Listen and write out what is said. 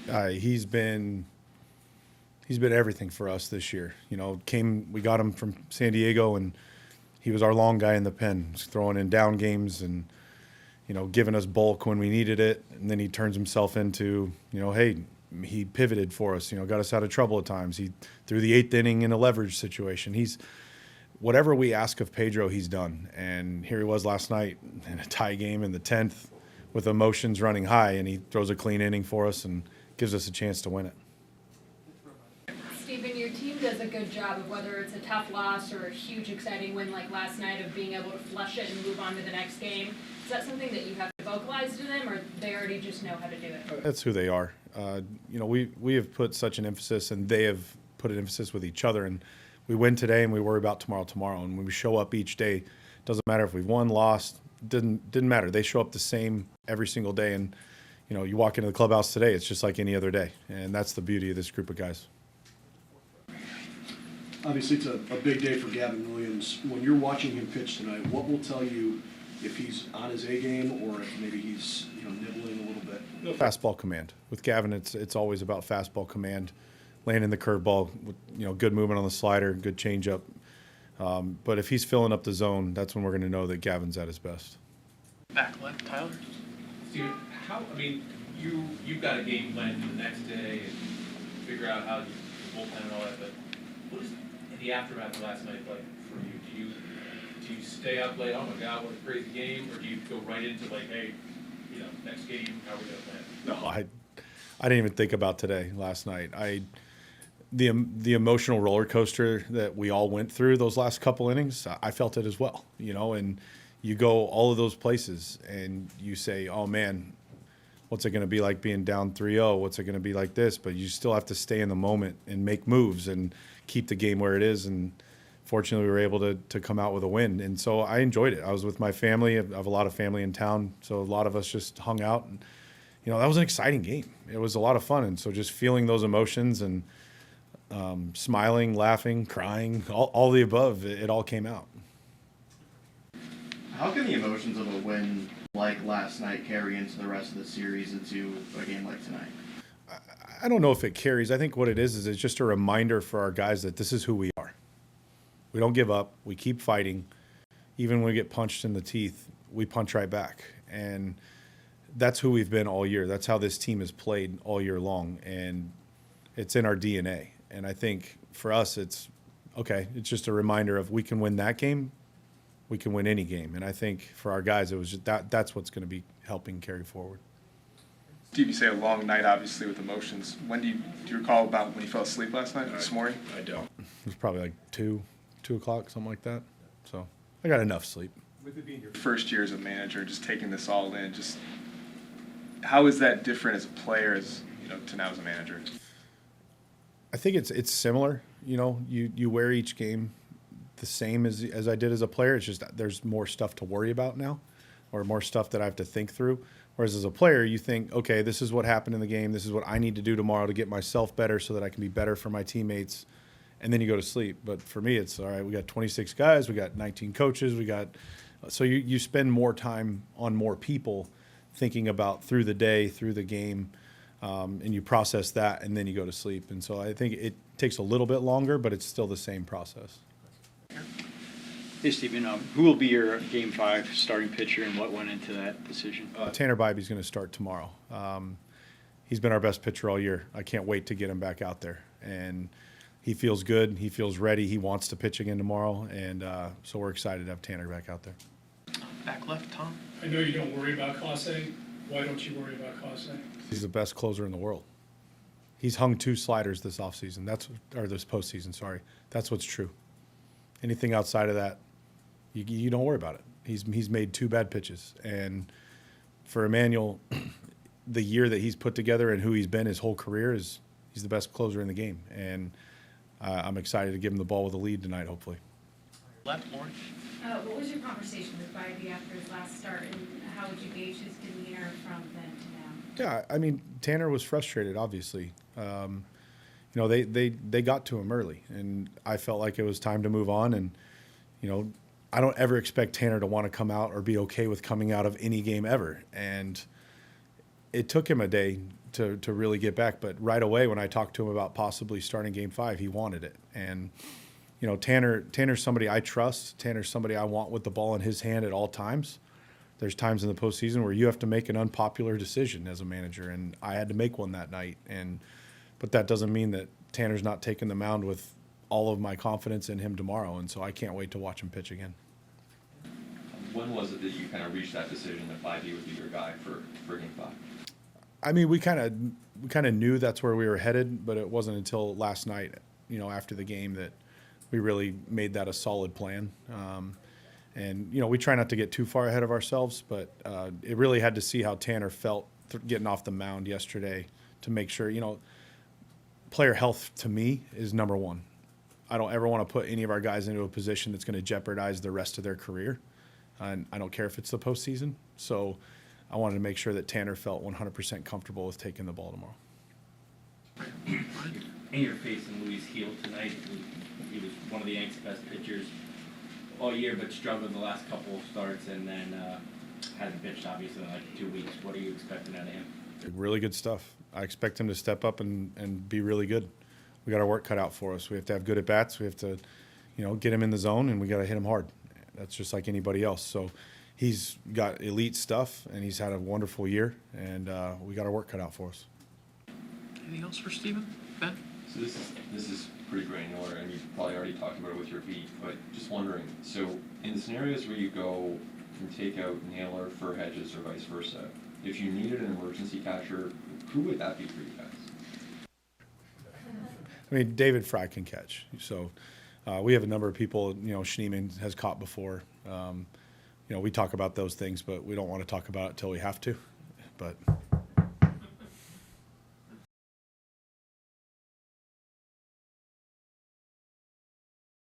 He's been everything for us this year. We got him from San Diego, and he was our long guy in the pen, throwing in down games and giving us bulk when we needed it. And then he turns himself into hey, he pivoted for us. Got us out of trouble at times. He threw the 8th inning in a leverage situation. He's whatever we ask of Pedro, he's done. And here he was last night in a tie game in the 10th with emotions running high, and he throws a clean inning for us and gives us a chance to win it. Stephen, your team does a good job of, whether it's a tough loss or a huge exciting win like last night, of being able to flush it and move on to the next game. Is that something that you have to vocalize to them, or they already just know how to do it? That's who they are. We have put such an emphasis, and they have put an emphasis with each other. And we win today, and we worry about tomorrow. And when we show up each day, doesn't matter if we've won, lost, didn't matter. They show up the same every single day. And you walk into the clubhouse today, it's just like any other day. And that's the beauty of this group of guys. Obviously, it's a big day for Gavin Williams. When you're watching him pitch tonight, what will tell you if he's on his A game or if maybe he's nibbling a little bit? Fastball command. With Gavin, it's always about fastball command, landing the curveball with good movement on the slider, good changeup. But if he's filling up the zone, that's when we're going to know that Gavin's at his best. Back left, Tyler. Steven, you've got a game plan for the next day and figure out how you bullpen and all that, but what is the aftermath of last night like for you? Do you stay up late, oh my God, what a crazy game, or do you go right into hey, next game, how are we going to plan? No, I didn't even think about today, last night. The emotional roller coaster that we all went through those last couple innings, I felt it as well, and you go all of those places and you say, oh man, what's it going to be like being down 3-0? What's it going to be like this? But you still have to stay in the moment and make moves and keep the game where it is. And fortunately, we were able to come out with a win. And so I enjoyed it. I was with my family. I have a lot of family in town, so a lot of us just hung out. And, that was an exciting game. It was a lot of fun. And so just feeling those emotions and smiling, laughing, crying, all the above, it all came out. How can the emotions of a win like last night carry into the rest of the series into a game like tonight? I don't know if it carries. I think what it is it's just a reminder for our guys that this is who we are. We don't give up. We keep fighting. Even when we get punched in the teeth, we punch right back. And that's who we've been all year. That's how this team has played all year long. And it's in our DNA. And I think for us, it's just a reminder of we can win that game. We can win any game. And I think for our guys, it was just that's what's going to be helping carry forward. Steve, you say a long night, obviously, with emotions. Do you recall about when you fell asleep last night, this morning? I don't. It was probably like 2 o'clock, something like that. So I got enough sleep. With it being your first year as a manager, just taking this all in, just how is that different as a player to now as a manager? I think it's similar. You wear each game the same as I did as a player. It's just that there's more stuff to worry about now, or more stuff that I have to think through. Whereas as a player, you think, okay, this is what happened in the game. This is what I need to do tomorrow to get myself better so that I can be better for my teammates. And then you go to sleep. But for me, it's all right. We got 26 guys. We got 19 coaches. So you spend more time on more people thinking about through the day, through the game, and you process that, and then you go to sleep. And so I think it takes a little bit longer, but it's still the same process. Hey, Stephen, who will be your Game 5 starting pitcher, and what went into that decision? Tanner Bybee's going to start tomorrow. He's been our best pitcher all year. I can't wait to get him back out there. And he feels good. He feels ready. He wants to pitch again tomorrow. And so we're excited to have Tanner back out there. Back left, Tom. I know you don't worry about Clase. Why don't you worry about Clase? He's the best closer in the world. He's hung 2 sliders this offseason. This postseason, sorry. That's what's true. Anything outside of that, you don't worry about it. He's made 2 bad pitches. And for Emmanuel, the year that he's put together and who he's been his whole career, he's the best closer in the game. And I'm excited to give him the ball with a lead tonight, hopefully. Left, orange. What was your conversation with Bybee after his last start, and how would you gauge his demeanor from then to now? Yeah, I mean, Tanner was frustrated, obviously. They got to him early, and I felt like it was time to move on. And, I don't ever expect Tanner to want to come out or be okay with coming out of any game ever. And it took him a day to really get back. But right away, when I talked to him about possibly starting Game 5, he wanted it. And you know, Tanner's somebody I trust. Tanner's somebody I want with the ball in his hand at all times. There's times in the postseason where you have to make an unpopular decision as a manager, and I had to make one that night. But that doesn't mean that Tanner's not taking the mound with all of my confidence in him tomorrow, and so I can't wait to watch him pitch again. When was it that you kind of reached that decision that 5E would be your guy for Game 5? I mean, we kind of knew that's where we were headed, but it wasn't until last night, you know, after the game, that we really made that a solid plan. And you know, we try not to get too far ahead of ourselves, but it really had to see how Tanner felt getting off the mound yesterday to make sure, you know, player health to me is number one. I don't ever want to put any of our guys into a position that's going to jeopardize the rest of their career. And I don't care if it's the postseason. So I wanted to make sure that Tanner felt 100% comfortable with taking the ball tomorrow. And you're facing Luis Gil tonight. He was one of the Yankees' best pitchers all year, but struggled the last couple of starts, and then hasn't pitched obviously in like 2 weeks. What are you expecting out of him? Really good stuff. I expect him to step up and be really good. We got our work cut out for us. We have to have good at bats. We have to, you know, get him in the zone, and we got to hit him hard. That's just like anybody else. So he's got elite stuff, and he's had a wonderful year, and we got our work cut out for us. Anything else for Steven? Ben? So this is pretty granular, and you've probably already talked about it with your beat, but just wondering, so in the scenarios where you go from takeout Naylor for Hedges or vice versa, if you needed an emergency catcher, who would that be for you guys? I mean, David Fry can catch. So we have a number of people, you know, Schneeman has caught before. You know, we talk about those things, but we don't want to talk about it until we have to. But